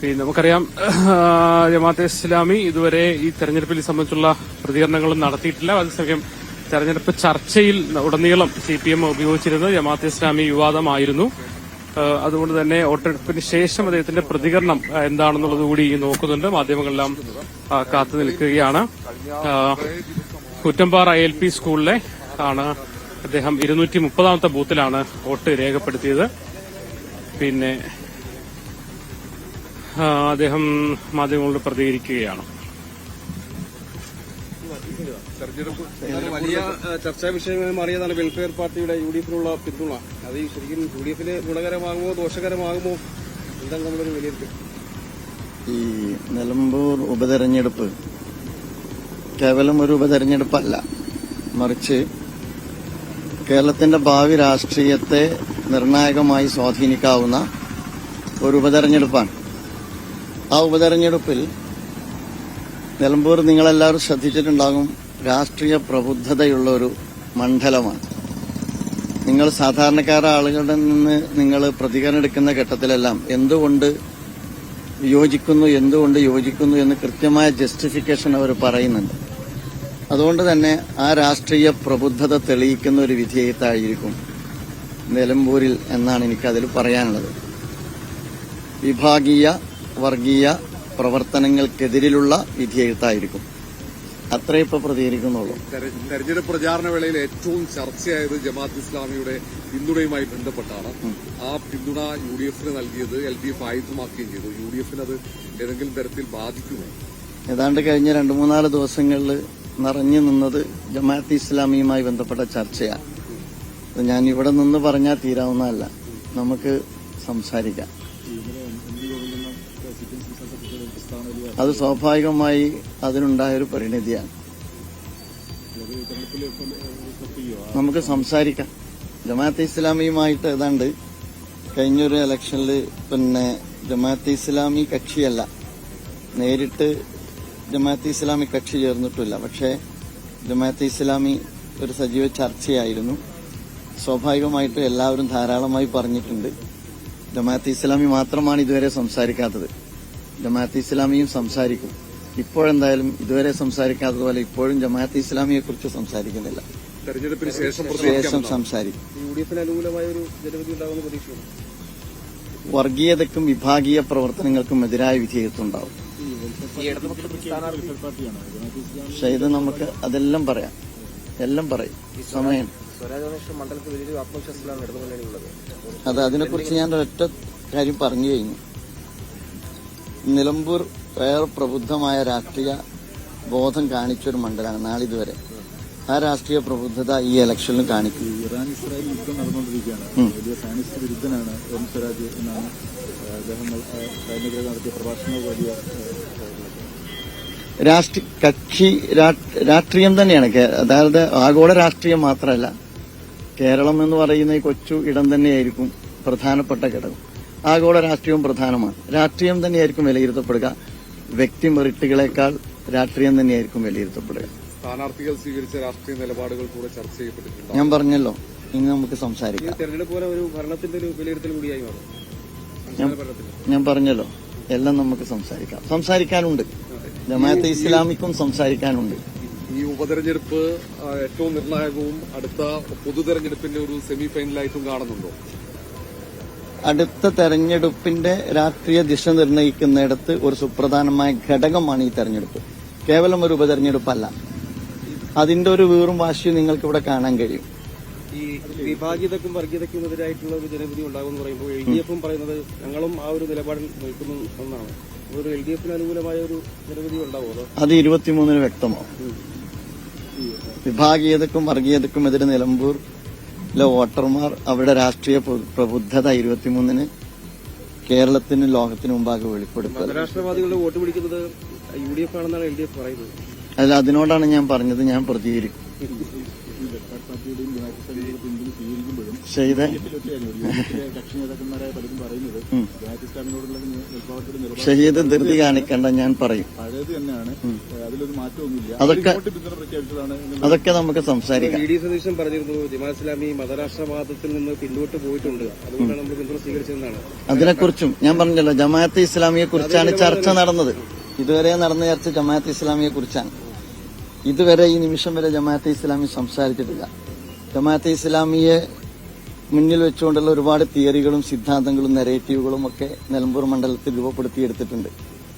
പിന്നെ നമുക്കറിയാം ജമാഅത്തെ ഇസ്ലാമി ഇതുവരെ ഈ തെരഞ്ഞെടുപ്പിൽ സംബന്ധിച്ചുള്ള പ്രതികരണങ്ങളും നടത്തിയിട്ടില്ല. അതേസമയം തെരഞ്ഞെടുപ്പ് ചർച്ചയിൽ ഉടനീളം CPM ഉപയോഗിച്ചിരുന്നത് ജമാഅത്തെ ഇസ്ലാമി വിവാദമായിരുന്നു. അതുകൊണ്ട് തന്നെ വോട്ടെടുപ്പിന് ശേഷം അദ്ദേഹത്തിന്റെ പ്രതികരണം എന്താണെന്നുള്ളത് കൂടി നോക്കുന്നുണ്ട്. മാധ്യമങ്ങളെല്ലാം കാത്തു നിൽക്കുകയാണ്. കുറ്റമ്പാറ ALP സ്കൂളിലെ ആണ് അദ്ദേഹം 230ാമത്തെ ബൂത്തിലാണ് വോട്ട് രേഖപ്പെടുത്തിയത്. പിന്നെ അദ്ദേഹം മാധ്യമങ്ങളോട് പ്രതികരിക്കുകയാണ്. തെരഞ്ഞെടുപ്പ് വലിയ ചർച്ചാ വിഷയമായി മാറിയതാണ് വെൽഫെയർ പാർട്ടിയുടെ UDF-നുള്ള പിന്തുണ. അത് ശരിക്കും UDF-ന് ഗുണകരമാകുമോ ദോഷകരമാകുമോ എന്താണ് നമ്മളൊരു വിലയിരുത്തൽ? ഈ നിലമ്പൂർ ഉപതെരഞ്ഞെടുപ്പ് കേവലം ഒരു ഉപതെരഞ്ഞെടുപ്പല്ല, മറിച്ച് കേരളത്തിന്റെ ഭാവി രാഷ്ട്രീയത്തെ നിർണായകമായി സ്വാധീനിക്കാവുന്ന ഒരു ഉപതെരഞ്ഞെടുപ്പാണ്. ആ ഉപതെരഞ്ഞെടുപ്പിൽ നിലമ്പൂർ നിങ്ങളെല്ലാവരും ശ്രദ്ധിച്ചിട്ടുണ്ടാകും, രാഷ്ട്രീയ പ്രബുദ്ധതയുള്ള ഒരു മണ്ഡലമാണ്. നിങ്ങൾ സാധാരണക്കാരായ ആളുകളുടെ നിന്ന് നിങ്ങൾ പ്രതികരണം എടുക്കുന്ന ഘട്ടത്തിലെല്ലാം എന്തുകൊണ്ട് യോജിക്കുന്നു എന്ന് കൃത്യമായ ജസ്റ്റിഫിക്കേഷൻ അവർ പറയുന്നുണ്ട്. അതുകൊണ്ട് തന്നെ ആ രാഷ്ട്രീയ പ്രബുദ്ധത തെളിയിക്കുന്ന ഒരു വിധേയത്തായിരിക്കും നിലമ്പൂരിൽ എന്നാണ് എനിക്കതിൽ പറയാനുള്ളത്. വിഭാഗീയ വർഗീയ പ്രവർത്തനങ്ങൾക്കെതിരിലുള്ള വിധേയത്തായിരിക്കും. അത്രേ ഇപ്പൊ പ്രതികരിക്കുന്നുള്ളൂ. തെരഞ്ഞെടുപ്പ് പ്രചാരണ വേളയിൽ ഏറ്റവും ചർച്ചയായത് ജമാഅത്ത് ഇസ്ലാമിയുടെ പിന്തുണയുമായി ബന്ധപ്പെട്ടാണ്. ആ പിന്തുണ UDF-ന് നൽകിയത് LDF ആയുധമാക്കുകയും ചെയ്തു. UDF-ന് അത് ഏതെങ്കിലും തരത്തിൽ ബാധിക്കുമോ? ഏതാണ്ട് കഴിഞ്ഞ 2-3 ദിവസങ്ങളിൽ നിറഞ്ഞു നിന്നത് ജമാഅത്ത് ഇസ്ലാമിയുമായി ബന്ധപ്പെട്ട ചർച്ചയാണ്. ഞാൻ ഇവിടെ നിന്ന് പറഞ്ഞാൽ തീരാവുന്നതല്ല, നമുക്ക് സംസാരിക്കാം. അത് സ്വാഭാവികമായി അതിനുണ്ടായൊരു പരിണിതിയാണ്. നമുക്ക് സംസാരിക്കാം. ജമാഅത്തെ ഇസ്ലാമിയുമായിട്ട് ഏതാണ്ട് കഴിഞ്ഞൊരു ഇലക്ഷനിൽ ജമാഅത്തെ ഇസ്ലാമി കക്ഷിയല്ല, നേരിട്ട് ജമാഅത്തെ ഇസ്ലാമി കക്ഷി ചേർന്നിട്ടില്ല. പക്ഷേ ജമാഅത്തെ ഇസ്ലാമി ഒരു സജീവ ചർച്ചയായിരുന്നു. സ്വാഭാവികമായിട്ട് എല്ലാവരും ധാരാളമായി പറഞ്ഞിട്ടുണ്ട്. ജമാഅത്തെ ഇസ്ലാമി മാത്രമാണ് ഇതുവരെ സംസാരിക്കാത്തത്. ജമാഅത്തെ ഇസ്ലാമിയും സംസാരിക്കും. ഇപ്പോഴെന്തായാലും ഇതുവരെ സംസാരിക്കാത്തതുപോലെ ഇപ്പോഴും ജമാഅത്തെ ഇസ്ലാമിയെക്കുറിച്ച് സംസാരിക്കുന്നില്ല. തെരഞ്ഞെടുപ്പിന് ശേഷം സംസാരിക്കും. UDF-ന് അനുകൂലമായ ഒരു ജനവിധി ഉണ്ടാകുമെന്ന് പ്രതീക്ഷിക്കുന്നു. വർഗീയതയ്ക്കും വിഭാഗീയ പ്രവർത്തനങ്ങൾക്കും എതിരായ വിധേയത്വം ഉണ്ടാവും. പക്ഷെ ഇത് നമുക്ക് അതെല്ലാം പറയാം, എല്ലാം പറയും. സമയം അത് അതിനെക്കുറിച്ച് ഞാൻ ഒരൊറ്റ കാര്യം പറഞ്ഞു കഴിഞ്ഞു. നിലമ്പൂർ വേറെ പ്രബുദ്ധമായ രാഷ്ട്രീയ ബോധം കാണിച്ചൊരു മണ്ഡലമാണ് നാളിതുവരെ. ആ രാഷ്ട്രീയ പ്രബുദ്ധത ഈ ഇലക്ഷനിലും കാണിക്കും. ഇറാൻ ഇസ്രായേൽ യുദ്ധം നടന്നുകൊണ്ടിരിക്കുകയാണ്. വലിയ സയനിസ്റ്റ് വിരുദ്ധനാണ് എം സ്വരാജ് എന്നാണ് അദ്ദേഹം നടത്തിയ പ്രഭാഷണങ്ങൾ. വലിയ രാഷ്ട്രീയം തന്നെയാണ്. അതായത് ആഗോള രാഷ്ട്രീയം മാത്രമല്ല, കേരളം എന്ന് പറയുന്ന ഈ കൊച്ചു ഇടം തന്നെയായിരിക്കും പ്രധാനപ്പെട്ട ഘടകം. ആഗോള രാഷ്ട്രീയവും പ്രധാനമാണ്. രാഷ്ട്രീയം തന്നെയായിരിക്കും വിലയിരുത്തപ്പെടുക. വ്യക്തി മെറിറ്റുകളെക്കാൾ രാഷ്ട്രീയം തന്നെയായിരിക്കും വിലയിരുത്തപ്പെടുക. സ്ഥാനാർത്ഥികൾ സ്വീകരിച്ച രാഷ്ട്രീയ നിലപാടുകൾ കൂടെ ചർച്ച ചെയ്യപ്പെട്ടിട്ടുണ്ട്. ഞാൻ പറഞ്ഞല്ലോ, ഇനി നമുക്ക് സംസാരിക്കാം. തെരഞ്ഞെടുപ്പ് പോലെ ഒരു ഭരണത്തിന്റെ ഒരു വിലയിരുത്തൽ കൂടിയായി മാറും. ഞാൻ പറഞ്ഞല്ലോ, എല്ലാം നമുക്ക് സംസാരിക്കാനുണ്ട്. ജമാഅത്തെ ഇസ്ലാമിക്കും സംസാരിക്കാനുണ്ട്. ഈ ഉപതെരഞ്ഞെടുപ്പ് ഏറ്റവും നിർണായകവും അടുത്ത പൊതു തെരഞ്ഞെടുപ്പിന്റെ ഒരു സെമി ഫൈനലായിട്ടും കാണുന്നുണ്ടോ? അടുത്ത തെരഞ്ഞെടുപ്പിന്റെ രാഷ്ട്രീയ ദിശ നിർണ്ണയിക്കുന്നിടത്ത് ഒരു സുപ്രധാനമായ ഘടകമാണ് ഈ തെരഞ്ഞെടുപ്പ്. കേവലം ഒരു ഉപതെരഞ്ഞെടുപ്പല്ല. അതിന്റെ ഒരു വീറും വാശിയും നിങ്ങൾക്ക് ഇവിടെ കാണാൻ കഴിയും. ഈ വിഭാഗീയതക്കും വർഗീയതയ്ക്കും എതിരായിട്ടുള്ള ഒരു ജനവിധി ഉണ്ടാകുമെന്ന് പറയുമ്പോൾ LDF-ഉം പറയുന്നത് ഞങ്ങളും ആ ഒരു നിലപാടിൽ നിൽക്കുന്നു എന്നാണ്. ഒരു LDF-ന് അനുകൂലമായ ഒരു ജനവിധി ഉണ്ടാവുമോ? അത് 23-ന് വ്യക്തമാവും. വിഭാഗീയതക്കും വർഗീയതക്കും എതിരെ നിലമ്പൂരിലെ വോട്ടർമാർ അവരുടെ രാഷ്ട്രീയ പ്രബുദ്ധത 23-ന് കേരളത്തിനും ലോകത്തിനും മുമ്പാകെ വെളിപ്പെടുത്തുക. രാഷ്ട്രവാദികളുടെ വോട്ട് പിടിക്കുന്നത് UDF ആണെന്നാണ് LDF പറയുന്നത്. അല്ല, അതിനോടാണ് ഞാൻ പറഞ്ഞത്, ഞാൻ പ്രതികരിക്കും. ഷഹീദ് കക്ഷി നേതാക്കന്മാരായ പലരും പറയുന്നത് ജമാഅത്ത് ഇസ്ലാമിനോടുള്ള നിലപാട് ഷഹീദ് ധൃതി കാണിക്കണ്ട, ഞാൻ പറയും. പഴയത് തന്നെയാണ്, അതിലൊരു മാറ്റമൊന്നുമില്ല. അതൊക്കെ പിന്തുണ പ്രഖ്യാപിച്ചതാണ്. അതൊക്കെ നമുക്ക് സംസാരിക്കാം. വി ഡി സതീശൻ പറഞ്ഞിരുന്നു ജമാഅത്ത് ഇസ്ലാമി മതരാഷ്ട്രവാദത്തിൽ നിന്ന് പിന്നോട്ട് പോയിട്ടുണ്ട്, അതുകൊണ്ടാണ് നമ്മൾ പിന്തുണ സ്വീകരിച്ചതെന്നാണ്. അതിനെക്കുറിച്ചും ഞാൻ പറഞ്ഞല്ലോ, ജമാഅത്തെ ഇസ്ലാമിയെ കുറിച്ചാണ് ചർച്ച നടന്നത്. ഇതുവരെ നടന്ന ചർച്ച ജമാഅത്തെ ഇസ്ലാമിയെ കുറിച്ചാണ്. ഇതുവരെ ഈ നിമിഷം വരെ ജമാഅത്തെ ഇസ്ലാമി സംസാരിച്ചിട്ടില്ല. ജമാഅത്തെ ഇസ്ലാമിയെ മുന്നിൽ വെച്ചുകൊണ്ടുള്ള ഒരുപാട് തിയറികളും സിദ്ധാന്തങ്ങളും നെറേറ്റീവുകളും ഒക്കെ നിലമ്പൂർ മണ്ഡലത്തിൽ രൂപപ്പെടുത്തിയെടുത്തിട്ടുണ്ട്.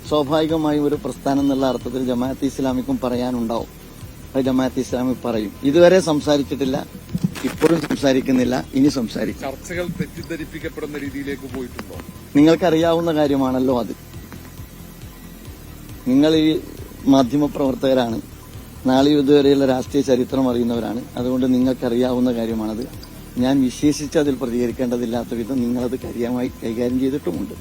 സ്വാഭാവികമായും ഒരു പ്രസ്ഥാനം എന്നുള്ള അർത്ഥത്തിൽ ജമാഅത്തെ ഇസ്ലാമിക്കും പറയാനുണ്ടാവും. അത് ജമാഅത്തെ ഇസ്ലാമി പറയും. ഇതുവരെ സംസാരിച്ചിട്ടില്ല, ഇപ്പോഴും സംസാരിക്കുന്നില്ല, ഇനി സംസാരിക്കും. ചർച്ചകൾ തെറ്റിദ്ധരിപ്പിക്കപ്പെടുന്ന രീതിയിലേക്ക് പോയിട്ടുണ്ടോ? നിങ്ങൾക്കറിയാവുന്ന കാര്യമാണല്ലോ അത്. നിങ്ങൾ ഈ മാധ്യമപ്രവർത്തകരാണ്, നാളെയും ഇതുവരെയുള്ള രാഷ്ട്രീയ ചരിത്രം അറിയുന്നവരാണ്. അതുകൊണ്ട് നിങ്ങൾക്കറിയാവുന്ന കാര്യമാണത്. ഞാൻ വിശേഷിച്ച് അതിൽ പ്രതികരിക്കേണ്ടതില്ലാത്ത വിധം നിങ്ങളത് കാര്യമായി കൈകാര്യം ചെയ്തിട്ടുമുണ്ട്.